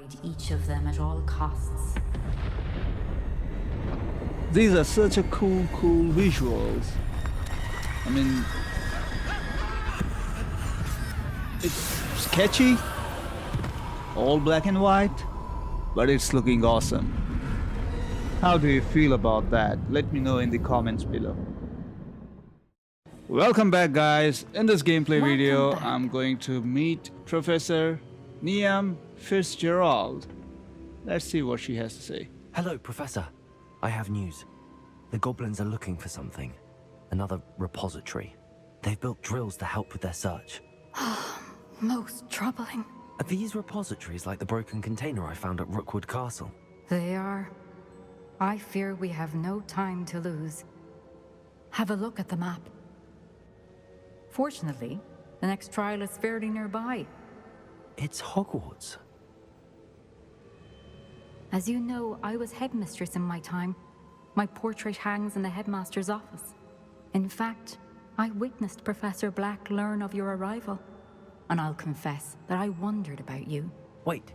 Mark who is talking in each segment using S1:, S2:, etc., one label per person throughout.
S1: avoid each of them at all costs.
S2: These are such a cool visuals. I mean, it's sketchy, all black and white, but it's looking awesome. How do you feel about that? Let me know in the comments below. Welcome back, guys. In this gameplay video, I'm going to meet Professor Niamh Fitzgerald. Let's see what she has to say.
S3: Hello, Professor. I have news. The goblins are looking for something. Another repository. They've built drills to help with their search.
S4: Most troubling.
S3: Are these repositories like the broken container I found at Rookwood Castle?
S4: They are. I fear we have no time to lose. Have a look at the map.
S1: Fortunately, the next trial is fairly nearby.
S3: It's Hogwarts.
S1: As you know, I was headmistress in my time. My portrait hangs in the headmaster's office. In fact, I witnessed Professor Black learn of your arrival. And I'll confess that I wondered about you.
S3: Wait,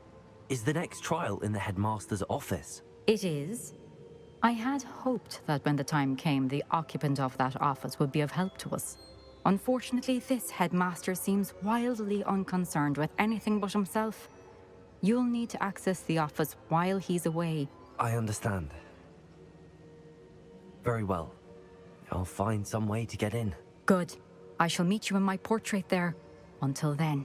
S3: is the next trial in the headmaster's office?
S1: It is. I had hoped that when the time came, the occupant of that office would be of help to us. Unfortunately, this headmaster seems wildly unconcerned with anything but himself. You'll need to access the office while he's away.
S3: I understand. Very well. I'll find some way to get in.
S1: Good. I shall meet you in my portrait there. Until then.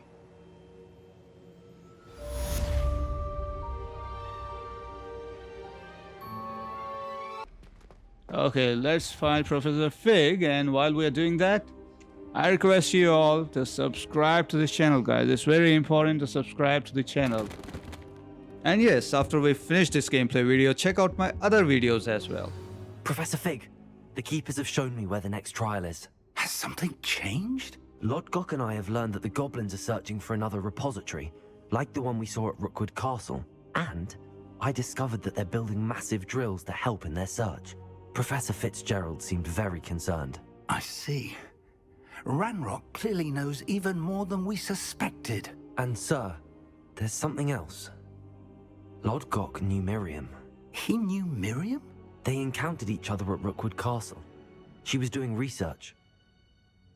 S2: Okay, let's find Professor Fig, and while we are doing that, I request you all to subscribe to this channel, guys. It's very important to subscribe to the channel. And yes, after we finish this gameplay video, check out my other videos as well.
S3: Professor Fig, the Keepers have shown me where the next trial is.
S5: Has something changed?
S3: Lodgok and I have learned that the goblins are searching for another repository, like the one we saw at Rookwood Castle. And I discovered that they're building massive drills to help in their search. Professor Fitzgerald seemed very concerned.
S5: I see. Ragnarok clearly knows even more than we suspected.
S3: And sir, there's something else. Lodgok knew Miriam.
S5: He knew Miriam?
S3: They encountered each other at Rookwood Castle. She was doing research.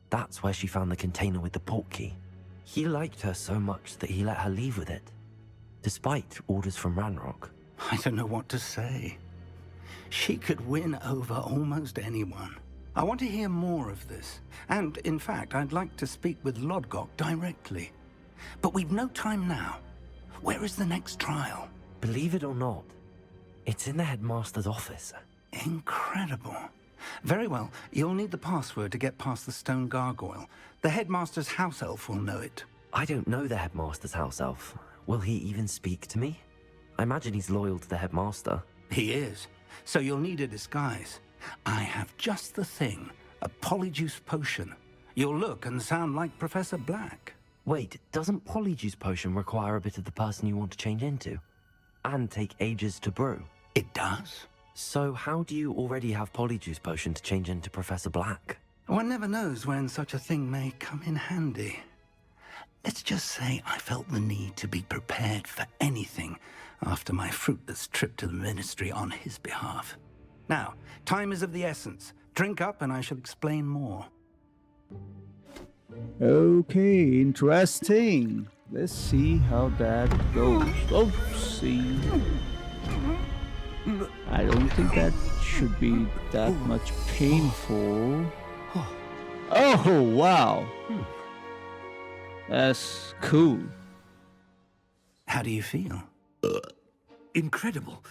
S3: That's where she found the container with the portkey. He liked her so much that he let her leave with it, despite orders from Ragnarok.
S5: I don't know what to say. She could win over almost anyone. I want to hear more of this. And, in fact, I'd like to speak with Lodgok directly. But we've no time now. Where is the next trial?
S3: Believe it or not, it's in the headmaster's office.
S5: Incredible. Very well. You'll need the password to get past the stone gargoyle. The headmaster's house elf will know it.
S3: I don't know the headmaster's house elf. Will he even speak to me? I imagine he's loyal to the headmaster.
S5: He is. So you'll need a disguise. I have just the thing. A polyjuice potion. You'll look and sound like Professor Black.
S3: Wait, doesn't Polyjuice Potion require a bit of the person you want to change into? And take ages to brew?
S5: It does.
S3: So how do you already have Polyjuice Potion to change into Professor Black?
S5: One never knows when such a thing may come in handy. Let's just say I felt the need to be prepared for anything after my fruitless trip to the ministry on his behalf. Now, time is of the essence. Drink up and I shall explain more.
S2: Okay, interesting. Let's see how that goes. Oh, see. I don't think that should be that much painful. Oh, wow. That's cool.
S5: How do you feel?
S6: Incredible.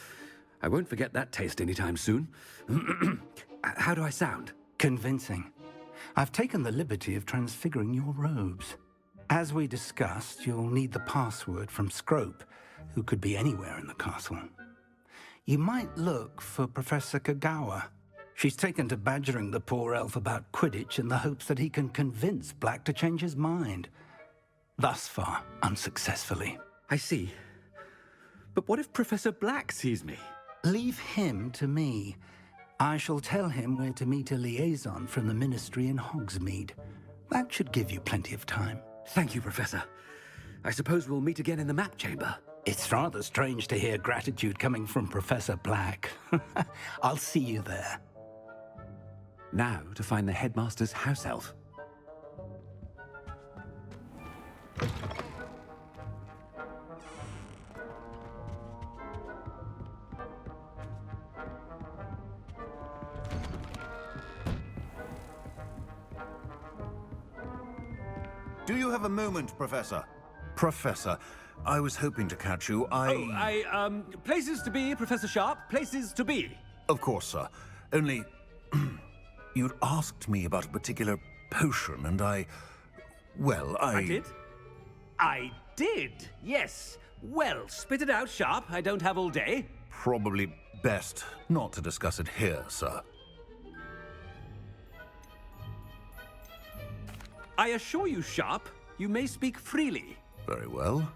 S6: I won't forget that taste anytime soon. How do I sound?
S5: Convincing. I've taken the liberty of transfiguring your robes. As we discussed, you'll need the password from Scrope, who could be anywhere in the castle. You might look for Professor Kagawa. She's taken to badgering the poor elf about Quidditch in the hopes that he can convince Black to change his mind. Thus far, unsuccessfully.
S6: I see. But what if Professor Black sees me?
S5: Leave him to me. I shall tell him where to meet a liaison from the ministry in Hogsmeade. That should give you plenty of time.
S6: Thank you, Professor. I suppose we'll meet again in the map chamber.
S5: It's rather strange to hear gratitude coming from Professor Black. I'll see you there.
S6: Now to find the headmaster's house elf.
S7: Do you have a moment, Professor? Professor, I was hoping to catch you.
S6: Places to be, Professor Sharp. Places to be.
S7: Of course, sir. Only... you'd asked me about a particular potion, and I
S6: did? I did, yes. Well, spit it out, Sharp. I don't have all day.
S7: Probably best not to discuss it here, sir.
S6: I assure you, Sharp, you may speak freely.
S7: Very well.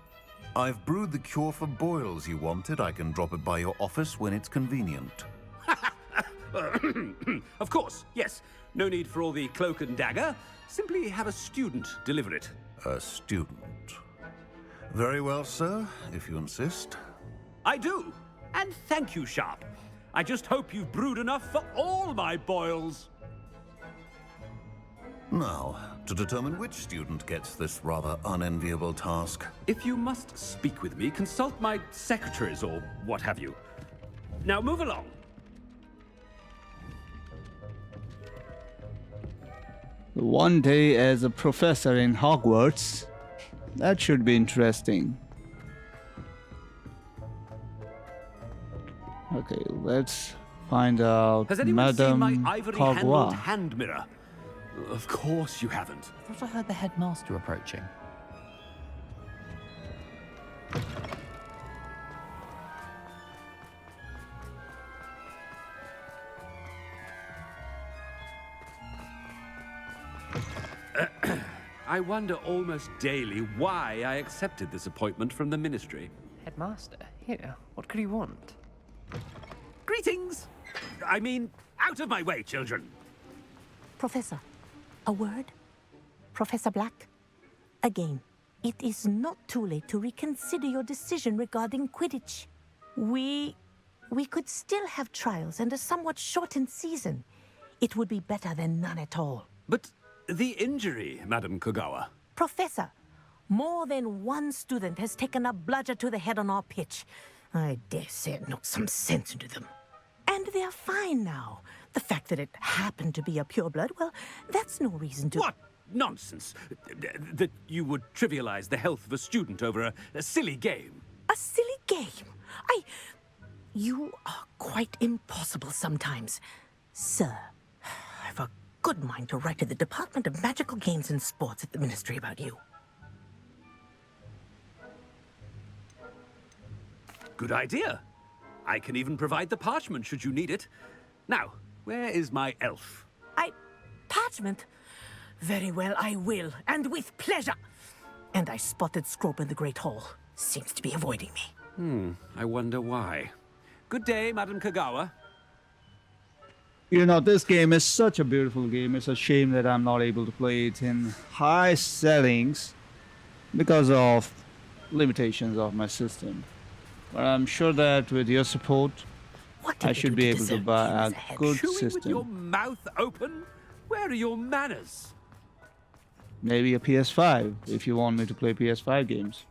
S7: I've brewed the cure for boils you wanted. I can drop it by your office when it's convenient.
S6: Of course, yes. No need for all the cloak and dagger. Simply have a student deliver it.
S7: A student. Very well, sir, if you insist.
S6: I do. And thank you, Sharp. I just hope you've brewed enough for all my boils.
S7: Now, to determine which student gets this rather unenviable task.
S6: If you must speak with me, consult my secretaries or what have you. Now move along.
S2: One day as a professor in Hogwarts. That should be interesting. Okay, let's find out
S6: Has anyone seen my
S2: Madame
S6: ivory-handled
S2: Pagua.
S6: hand mirror? Of course you haven't.
S8: I thought I heard the headmaster approaching.
S6: I wonder almost daily why I accepted this appointment from the Ministry.
S8: Headmaster? Here, what could he want?
S6: Greetings! I mean, out of my way, children!
S9: Professor, a word? Professor Black? Again, it is not too late to reconsider your decision regarding Quidditch. We could still have trials and a somewhat shortened season. It would be better than none at all.
S6: But the injury, Madam Kogawa.
S9: Professor, more than one student has taken a bludger to the head on our pitch. I dare say it knocked some sense into them. And they're fine now. The fact that it happened to be a pureblood, well, that's no reason to...
S6: What nonsense! That you would trivialize the health of a student over a silly game.
S9: A silly game? You are quite impossible sometimes. Sir, I've a good mind to write to the Department of Magical Games and Sports at the Ministry about you.
S6: Good idea. I can even provide the parchment should you need it. Now, where is my elf?
S9: Parchment? Very well, I will, and with pleasure. And I spotted Scrope in the Great Hall. Seems to be avoiding me.
S6: I wonder why. Good day, Madam Kogawa.
S2: You know, this game is such a beautiful game. It's a shame that I'm not able to play it in high settings because of limitations of my system. But I'm sure that with your support,
S9: What did
S2: I
S9: you
S2: should
S9: do
S2: be
S9: to
S2: able to
S9: deserve
S2: buy
S9: you
S2: a
S9: as head
S2: good
S6: Chewing with your
S2: system.
S6: mouth open? Where are your manners?
S2: Maybe a PS5 if you want me to play PS5 games.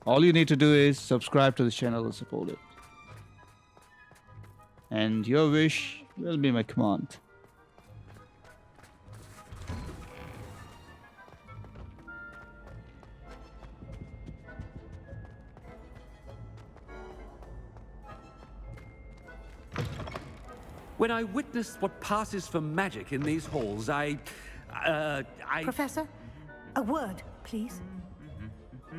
S2: All you need to do is subscribe to the channel and support it. And your wish will be my command.
S6: When I witness what passes for magic in these halls, I...
S10: Professor, a word, please.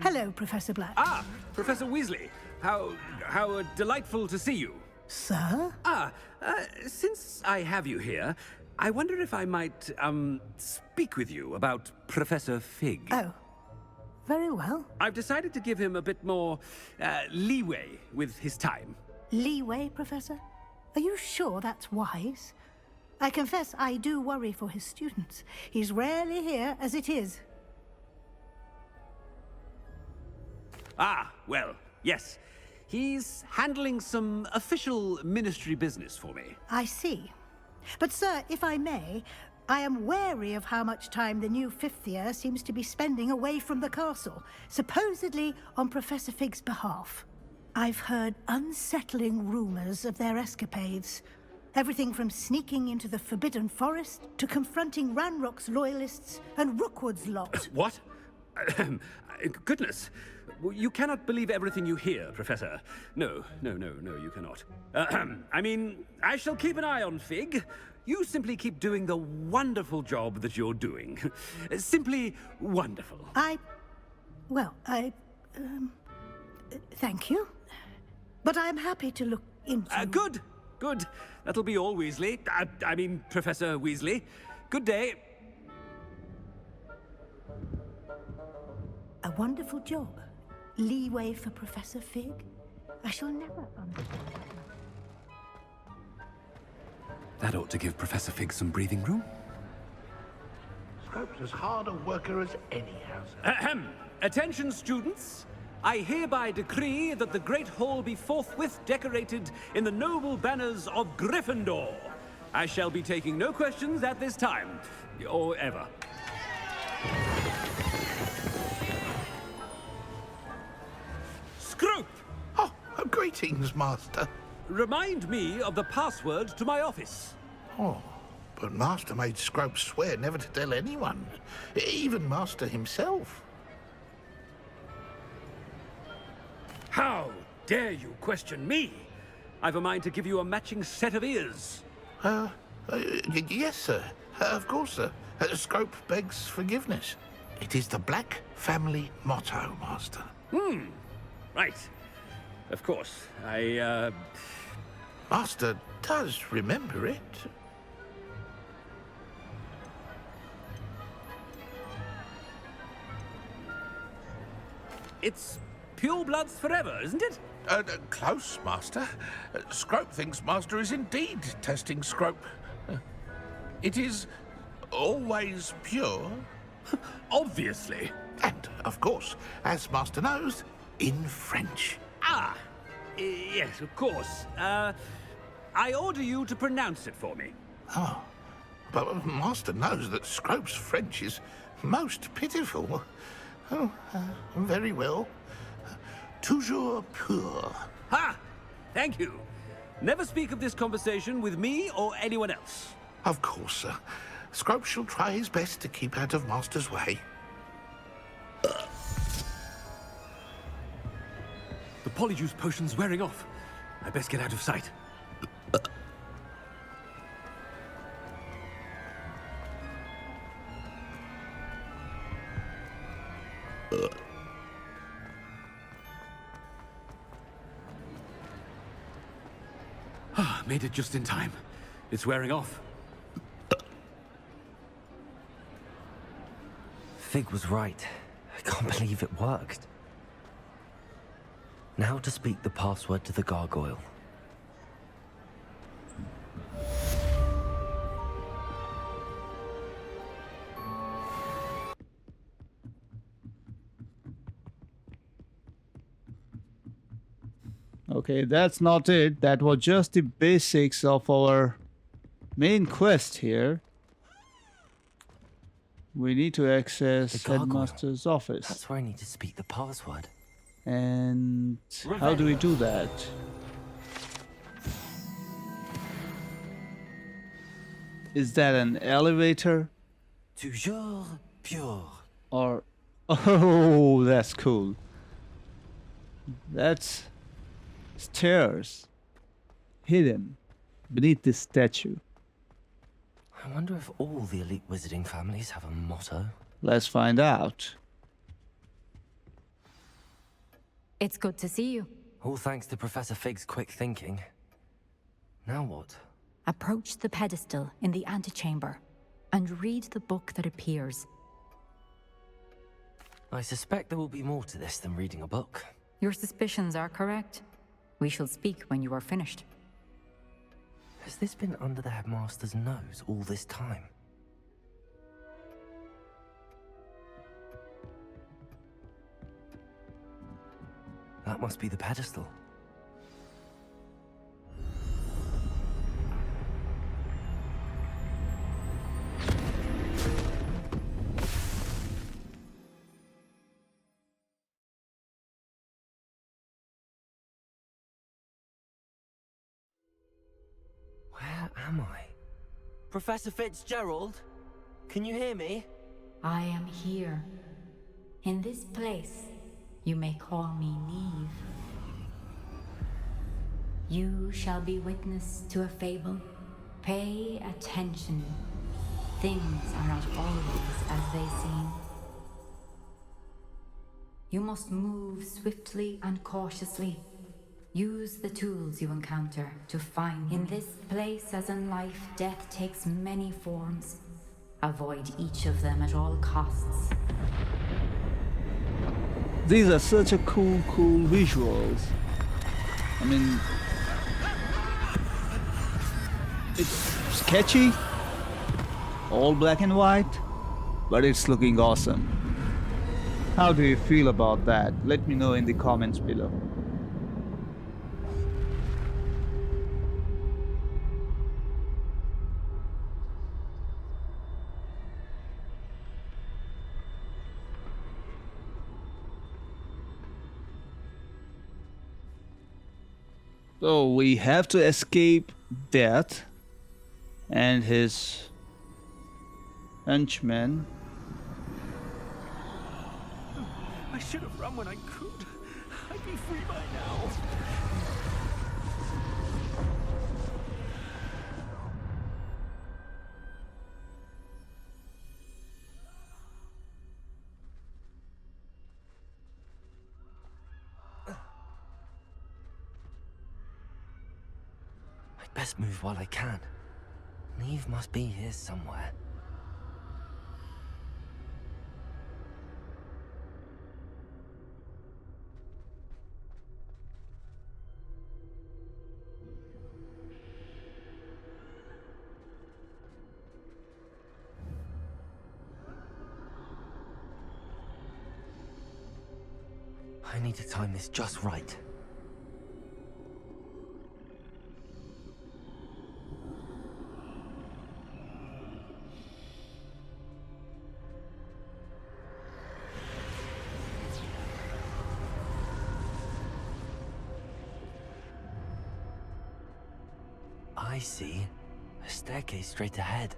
S10: Hello, Professor Black.
S6: Ah, Professor Weasley. How delightful to see you.
S10: Sir?
S6: Since I have you here, I wonder if I might, speak with you about Professor Fig.
S10: Oh, very well.
S6: I've decided to give him a bit more, leeway with his time.
S10: Leeway, Professor? Are you sure that's wise? I confess I do worry for his students. He's rarely here as it is.
S6: Ah, well, Yes. He's handling some official ministry business for me.
S10: I see. But, sir, if I may, I am wary of how much time the new fifth year seems to be spending away from the castle, supposedly on Professor Fig's behalf. I've heard unsettling rumors of their escapades. Everything from sneaking into the Forbidden Forest to confronting Ranrock's loyalists and Rookwood's lot.
S6: What? Goodness. You cannot believe everything you hear, Professor. No, you cannot. I mean, I shall keep an eye on Fig. You simply keep doing the wonderful job that you're doing. Simply wonderful.
S10: Thank you. But I'm happy to look into...
S6: Good. That'll be all, Weasley. I mean, Professor Weasley. Good day.
S10: A wonderful job. Leeway for Professor Fig. I shall never understand.
S6: That ought to give Professor Fig some breathing room.
S11: Scrope's as hard a worker as any house.
S6: Ahem. Attention, students. I hereby decree that the Great Hall be forthwith decorated in the noble banners of Gryffindor. I shall be taking no questions at this time, or ever. Scrope!
S11: Oh, greetings, Master.
S6: Remind me of the password to my office.
S11: Oh, but Master made Scrope swear never to tell anyone, even Master himself.
S6: How dare you question me? I've a mind to give you a matching set of ears.
S11: Yes, sir. Of course, sir. Scrope begs forgiveness. It is the Black family motto, Master.
S6: Right. Of course.
S11: Master does remember it.
S6: It's pure bloods forever, isn't it?
S11: Close, Master. Scrope thinks Master is indeed testing Scrope. It is always pure.
S6: Obviously.
S11: And, of course, as Master knows, in French.
S6: Yes, of course. I order you to pronounce it for me.
S11: Oh, but Master knows that Scrope's French is most pitiful. Oh, very well. Toujours pur.
S6: Ha! Thank you. Never speak of this conversation with me or anyone else.
S11: Of course, sir. Scrope shall try his best to keep out of Master's way.
S6: The Polyjuice potion's wearing off. I best get out of sight. Made it just in time. It's wearing off.
S3: Fig was right. I can't believe it worked. Now to speak the password to the gargoyle.
S2: Okay, that's not it. That was just the basics of our main quest here. We need to access
S3: The gargoyle.
S2: Headmaster's office.
S3: That's where I need to speak the password.
S2: And how do we do that? Is that an elevator?
S3: Toujours pure.
S2: Or... Oh, that's cool. That's stairs hidden beneath this statue.
S3: I wonder if all the elite wizarding families have a motto.
S2: Let's find out.
S1: It's good to see you.
S3: All thanks to Professor Fig's quick thinking. Now what?
S1: Approach the pedestal in the antechamber and read the book that appears.
S3: I suspect there will be more to this than reading a book.
S1: Your suspicions are correct. We shall speak when you are finished.
S3: Has this been under the headmaster's nose all this time? That must be the pedestal. Where am I? Professor Fitzgerald? Can you hear me?
S4: I am here. In this place, you may call me Niamh. You shall be witness to a fable. Pay attention. Things are not always as they seem. You must move swiftly and cautiously. Use the tools you encounter to find. In this place, as in life, death takes many forms. Avoid each of them at all costs.
S2: These are such a cool visuals. I mean, it's sketchy, all black and white, but it's looking awesome. How do you feel about that? Let me know in the comments below. So we have to escape death and his henchmen.
S6: I should have run when I could. I'd be free by now.
S3: I'd best move while I can. Niamh must be here somewhere. I need to time this just right. I see. A staircase straight ahead.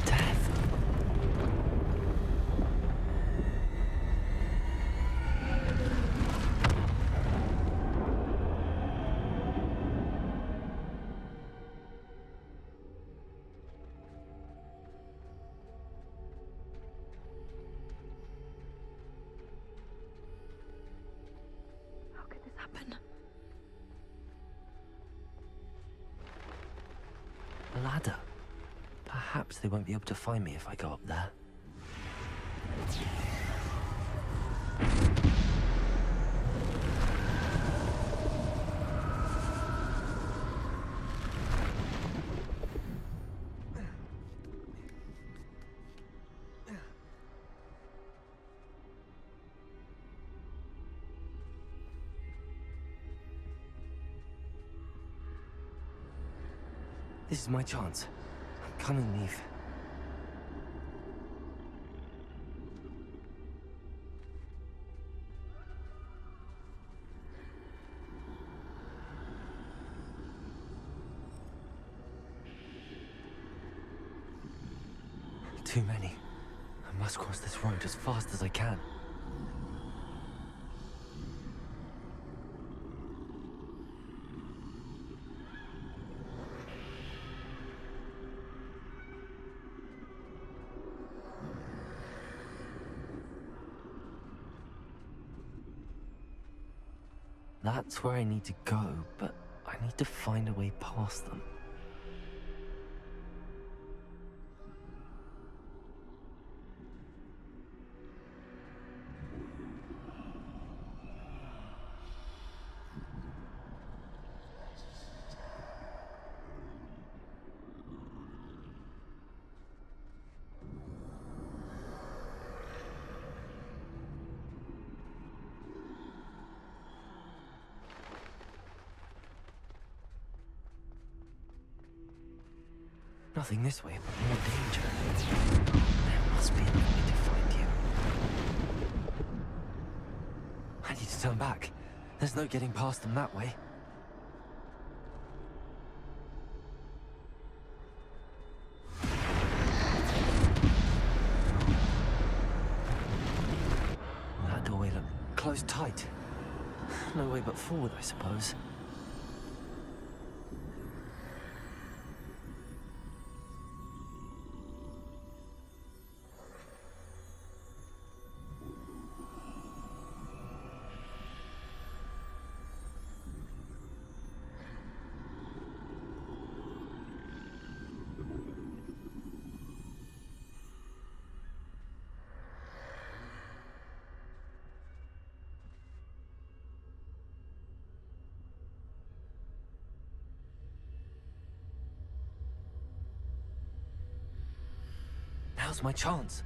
S3: Death.
S12: How could this happen?
S3: A ladder. Perhaps they won't be able to find me if I go up there. This is my chance. I'm coming, Niamh. Too many. I must cross this road as fast as I can. That's where I need to go, but I need to find a way past them. nothing this way but more danger. There must be another way to find you. I need to turn back. There's no getting past them that way. That doorway looked closed tight. No way but forward, I suppose. Now's my chance.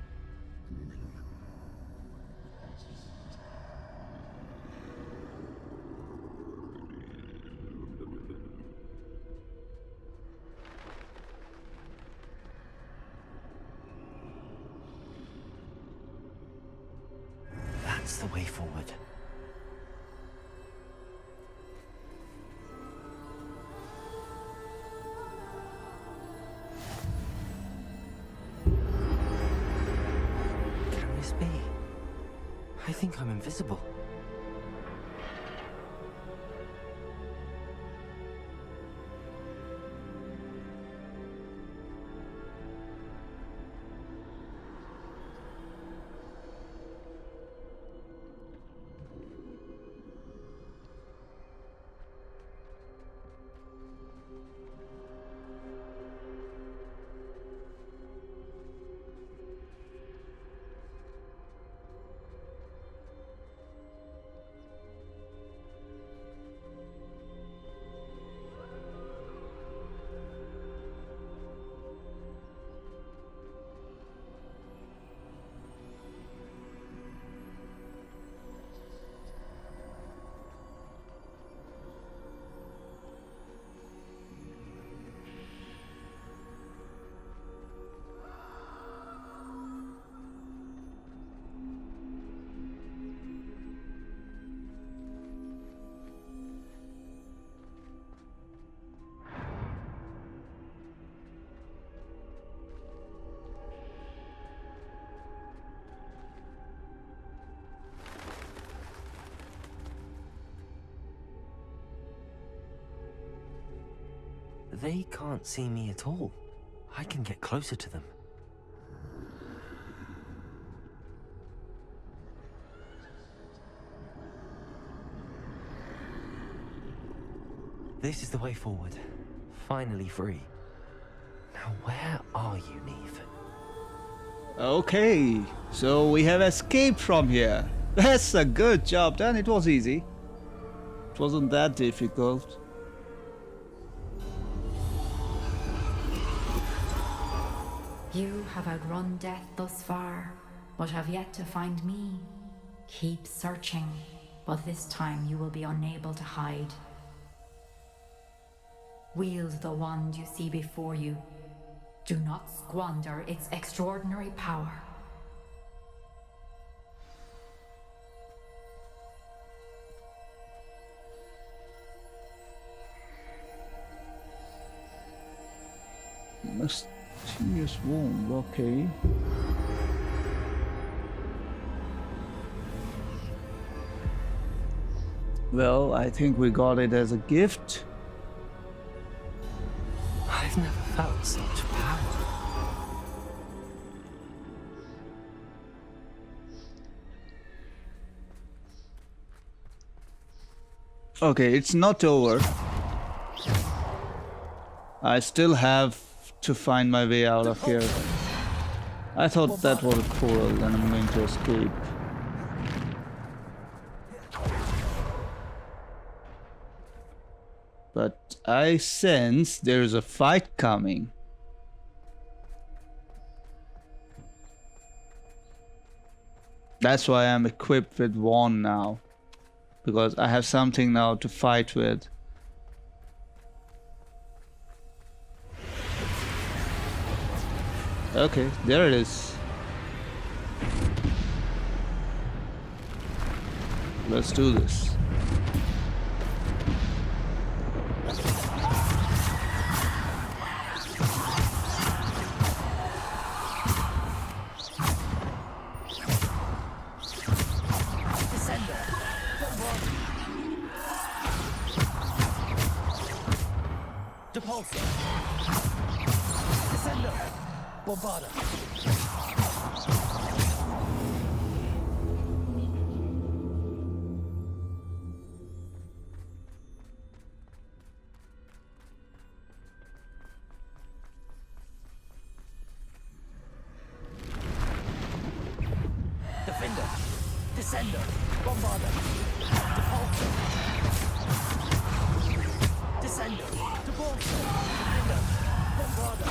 S3: That's the way forward. I think I'm invisible. They can't see me at all. I can get closer to them. This is the way forward. Finally free. Now where are you, Niamh?
S2: Okay, so we have escaped from here. That's a good job done. It was easy. It wasn't that difficult.
S4: You have outrun death thus far, but have yet to find me. Keep searching, but this time you will be unable to hide. Wield the wand you see before you. Do not squander its extraordinary power.
S2: Mysterious womb, okay. Well, I think we got it as a gift.
S3: I've never felt such power.
S2: Okay, it's not over. I still have to find my way out of here. I thought that was a portal and I'm going to escape. But I sense there's a fight coming. That's why I'm equipped with wand now. Because I have something now to fight with. Okay, there it is. Let's do this.
S3: Depulsor. Descendo. Bombarda. Defender. Descendo. Bombarda. Depulsor. Descendo. Depulsor. Defender. Bombarda.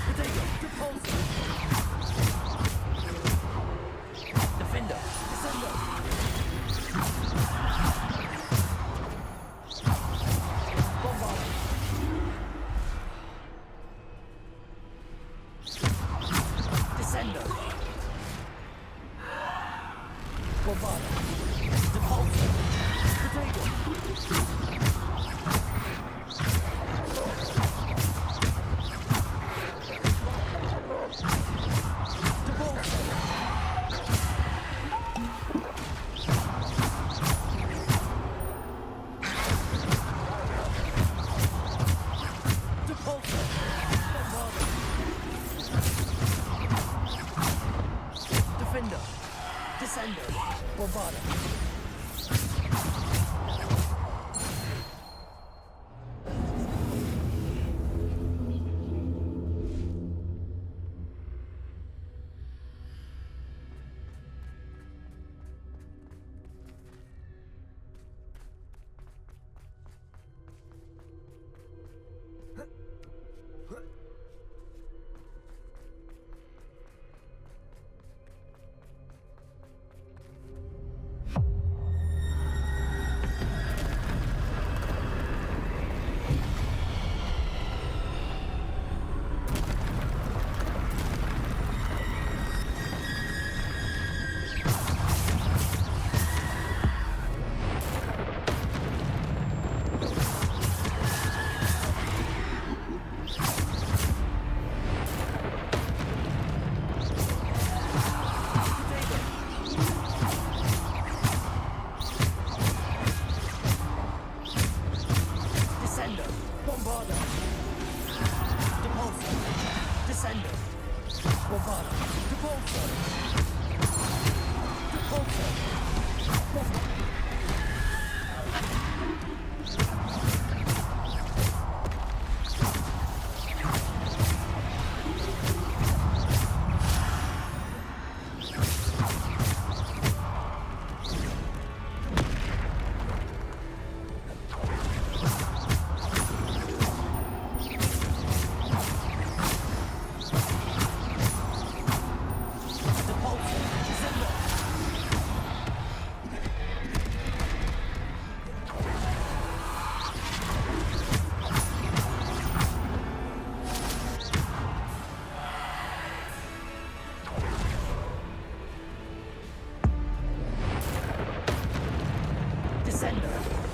S3: Potato. Depulsor. Defender. Descendo. Bombarda. Descendo. Bombarda. Depulsor. Potato. Defender. Descendo. Bombarda. Descendo. Bombarda. Depulsor. Descendo. Bombarda. Depulsor. Depulsor. Descendo.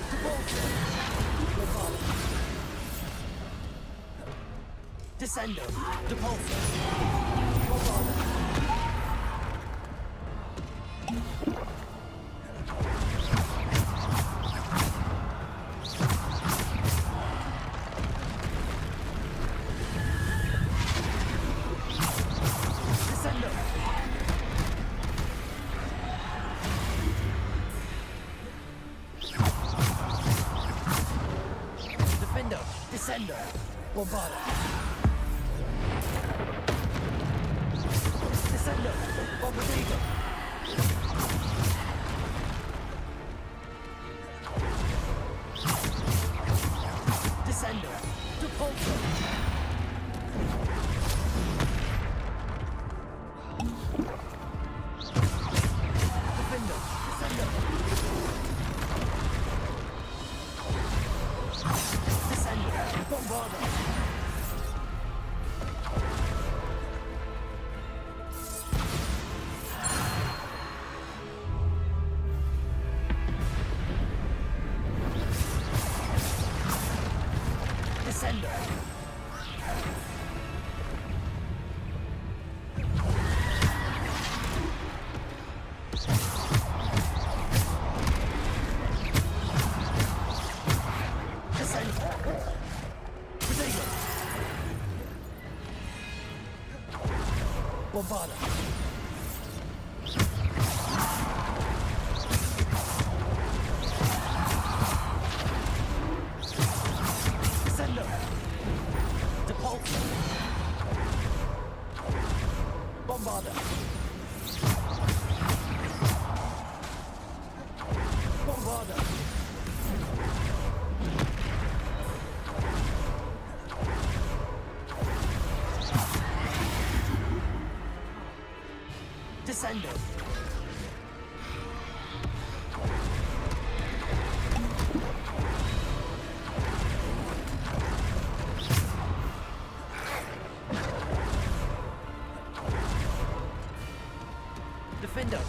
S3: Depulsor. Bombarda. Descendo. Depulsor. Bombarda. Descendo. Defender. Descendo. Bombarda. Descendo. Bombardigo. Descendo. Depulsor. Defender. Descendo. Descendo. Bombarda. Descendo. Depulso. Bombarda. Bombarda. Descendo. Defendo.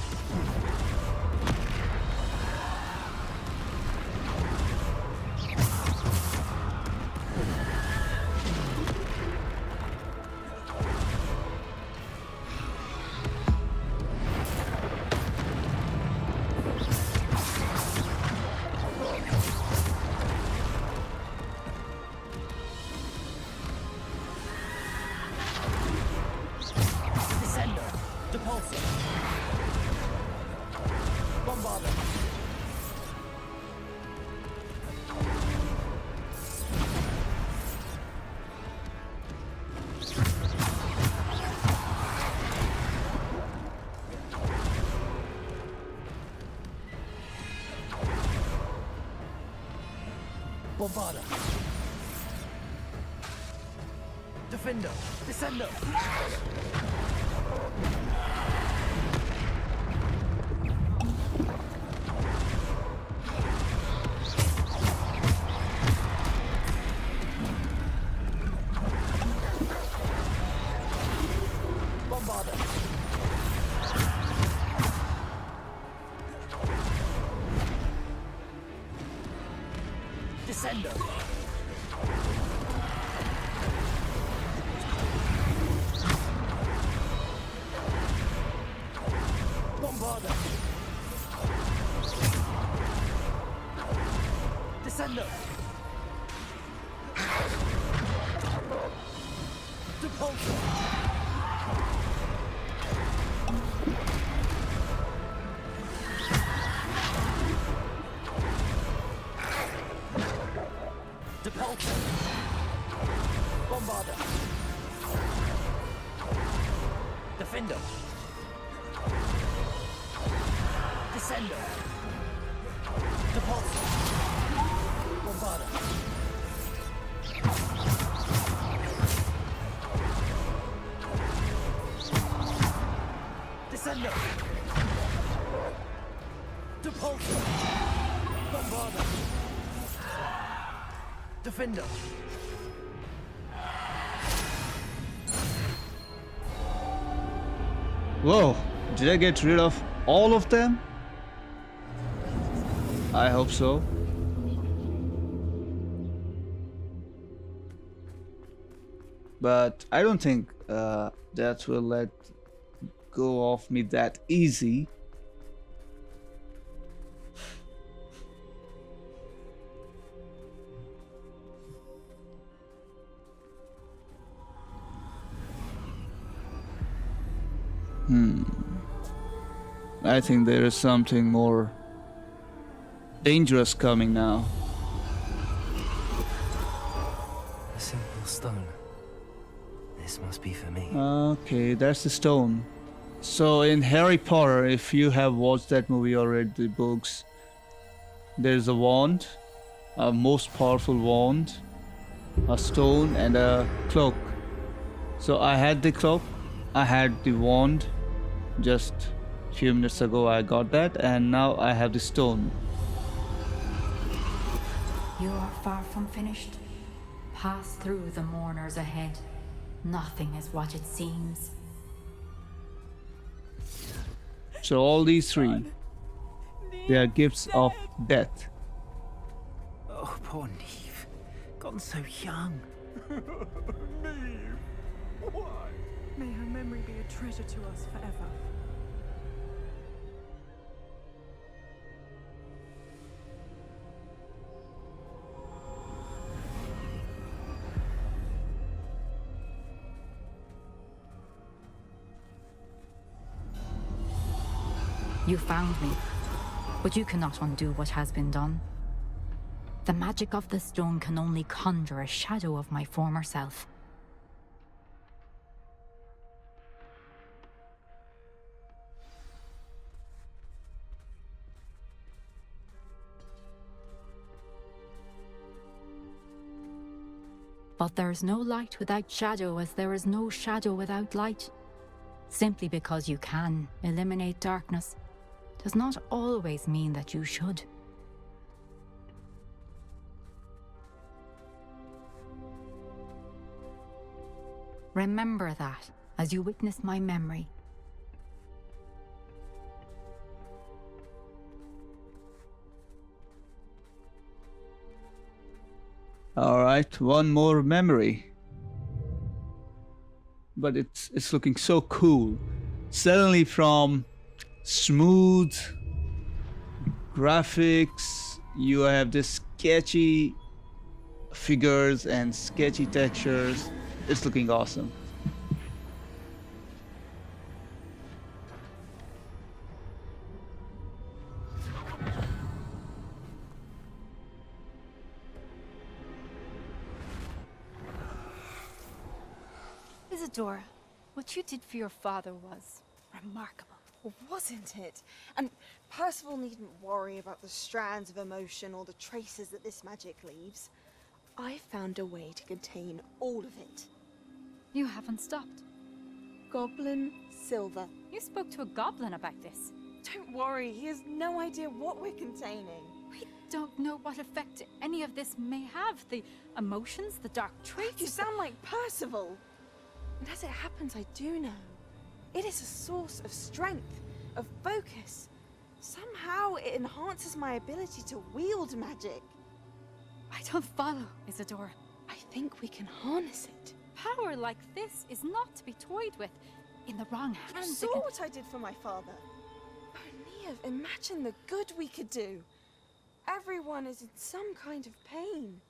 S3: Descendo. Depulso. Bombarda. Bombarda. Defendo. Descendo. Bombarda. Descendo. Bombarda. Descendo. Depulso. Depulso. Bombarda. Defendo. Descendo. Depulso. Bombarda. Descendo. Depulso. Bombarda. Defendo.
S2: Whoa, did I get rid of all of them? I hope so. But I don't think that will let go of me that easy. I think there is something more dangerous coming now.
S3: A simple stone. This must be for me.
S2: Okay, that's the stone. So in Harry Potter, if you have watched that movie or read the books, there's a wand, a most powerful wand, a stone, and a cloak. So I had the cloak, I had the wand. Just a few minutes ago I got that, and now I have the stone.
S4: You are far from finished. Pass through the mourners ahead. Nothing is what it seems.
S2: So all these three, they are gifts of death.
S3: Oh, poor Niamh. Gone so young.
S13: Niamh! Why? May her memory be a treasure to us forever.
S1: You found me, but you cannot undo what has been done. The magic of the stone can only conjure a shadow of my former self. But there is no light without shadow, as there is no shadow without light. Simply because you can eliminate darkness does not always mean that you should. Remember that as you witness my memory.
S2: All right, one more memory. But it's looking so cool. Suddenly from smooth graphics, you have this sketchy figures and sketchy textures. It's looking awesome.
S12: Isadora, what you did for your father was remarkable.
S13: Well, wasn't it? And Percival needn't worry about the strands of emotion or the traces that this magic leaves. I found a way to contain all of it.
S12: You haven't stopped.
S13: Goblin silver.
S12: You spoke to a goblin about this.
S13: Don't worry, he has no idea what we're containing.
S12: We don't know what effect any of this may have. The emotions, the dark traits.
S13: You sound like Percival. And as it happens, I do know. It is a source of strength, of focus. Somehow it enhances my ability to wield magic.
S12: I don't follow, Isadora.
S13: I think we can harness it.
S12: Power like this is not to be toyed with. In the wrong hands,
S13: You saw what I did for my father. Oh, Niamh, imagine the good we could do. Everyone is in some kind of pain.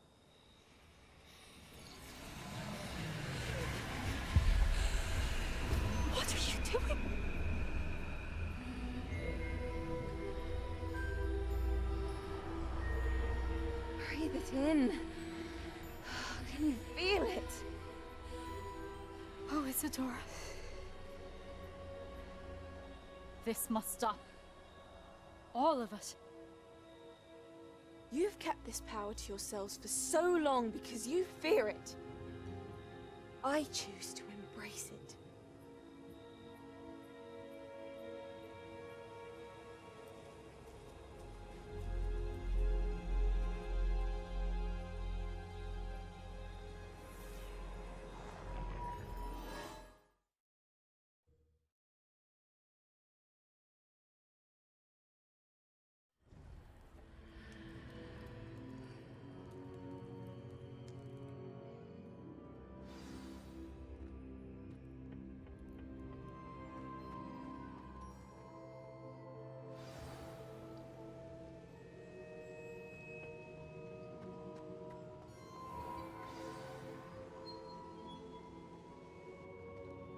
S12: What are you doing?
S13: Breathe it in. Can you feel it?
S12: Oh, Isadora. This must stop. All of it.
S13: You've kept this power to yourselves for so long because you fear it. I choose to embrace it.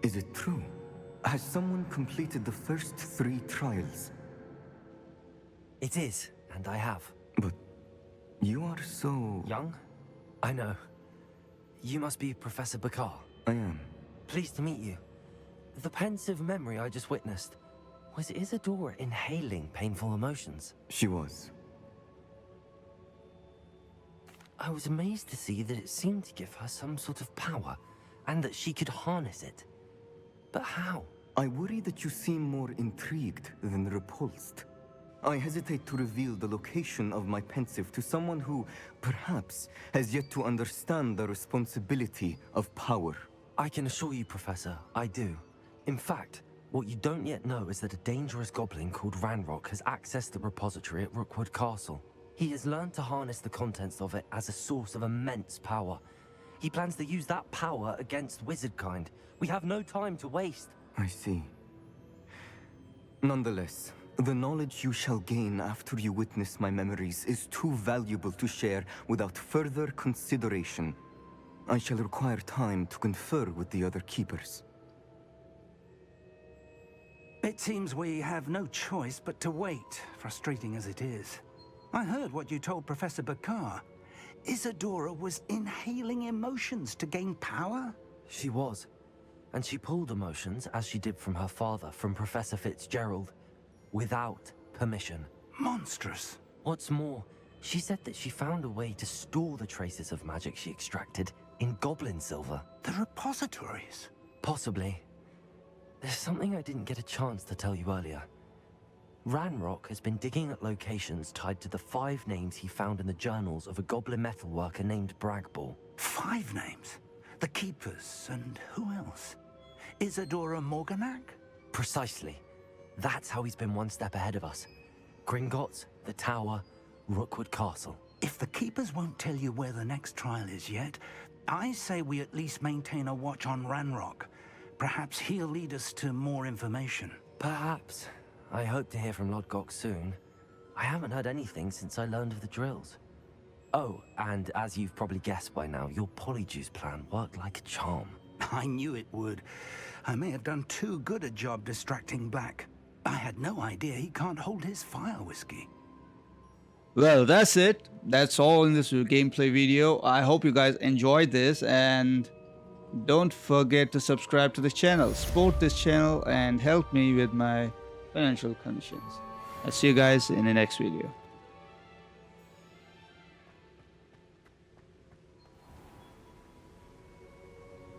S14: Is it true? Has someone completed the first 3 trials?
S3: It is, and I have.
S14: But you are so...
S3: Young? I know. You must be Professor Bakar.
S14: I am.
S3: Pleased to meet you. The pensive memory I just witnessed, was Isadora inhaling painful emotions?
S14: She was.
S3: I was amazed to see that it seemed to give her some sort of power, and that she could harness it. But how?
S14: I worry that you seem more intrigued than repulsed. I hesitate to reveal the location of my pensive to someone who, perhaps, has yet to understand the responsibility of power.
S3: I can assure you, Professor, I do. In fact, what you don't yet know is that a dangerous goblin called Ragnarok has accessed the repository at Rookwood Castle. He has learned to harness the contents of it as a source of immense power. He plans to use that power against wizardkind. We have no time to waste.
S14: I see. Nonetheless, the knowledge you shall gain after you witness my memories is too valuable to share without further consideration. I shall require time to confer with the other keepers.
S5: It seems we have no choice but to wait, frustrating as it is. I heard what you told Professor Bakar. Isadora was inhaling emotions to gain power?
S3: She was. And she pulled emotions, as she did from her father, from Professor Fitzgerald, without permission.
S5: Monstrous.
S3: What's more, she said that she found a way to store the traces of magic she extracted in goblin silver.
S5: The repositories?
S3: Possibly. There's something I didn't get a chance to tell you earlier. Ragnarok has been digging at locations tied to the 5 names he found in the journals of a goblin metalworker named Bragball.
S5: 5 names? The Keepers, and who else? Isadora Morganac?
S3: Precisely. That's how he's been one step ahead of us. Gringotts, the Tower, Rookwood Castle.
S5: If the Keepers won't tell you where the next trial is yet, I say we at least maintain a watch on Ragnarok. Perhaps he'll lead us to more information.
S3: Perhaps. I hope to hear from Lodgok soon. I haven't heard anything since I learned of the drills. Oh, and as you've probably guessed by now, your Polyjuice plan worked like a charm.
S5: I knew it would. I may have done too good a job distracting Black. I had no idea he can't hold his fire whiskey.
S2: Well, that's it. That's all in this gameplay video. I hope you guys enjoyed this, and don't forget to subscribe to the channel, support this channel, and help me with my financial conditions. I'll see you guys in the next video.